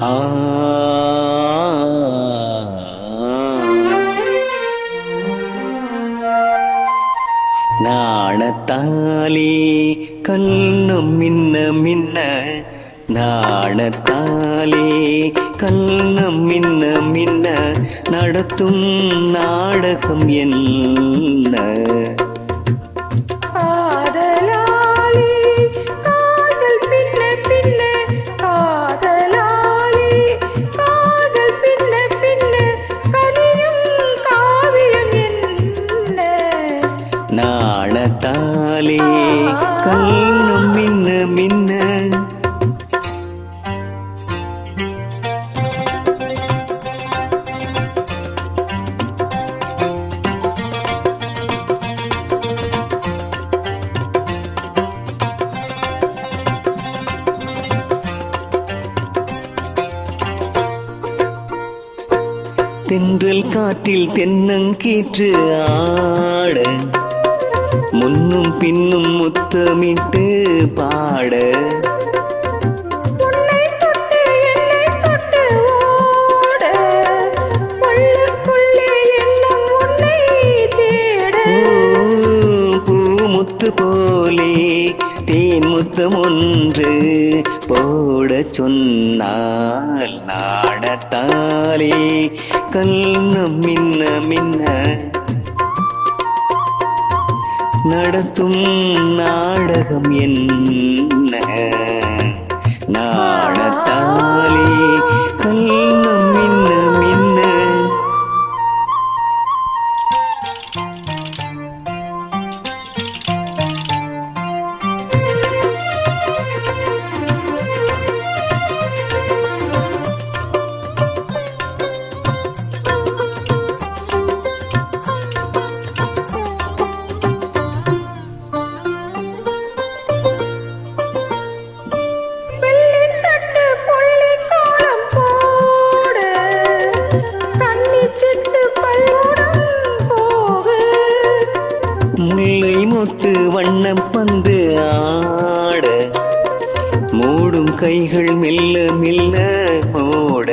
ஆ நாணத்தாலே கண்ணும் மின்ன மின்ன நாணத்தாலே கண்ணும் மின்ன மின்ன நடத்தும் நாடகம் என்ன நாணத்தாலே கண்ணும் மின்ன மின்ன தென்றல் காற்றில் தென்னங்கீற்று ஆட முன்னும் பின்னும் முத்தமிட்டு பாட பூமுத்து போலே தேன் முத்தம் ஒன்று போட சொன்னால் நாணத்தாலே கண்ணும் மின்ன மின்ன நடத்தும் நாடகம் என்ன நாணத்தாலே கண்ணும் மின்ன மின்ன முல்லை மொட்டு வண்ணம் பந்து ஆட மூடும் கைகள் மெல்ல மெல்ல ஓட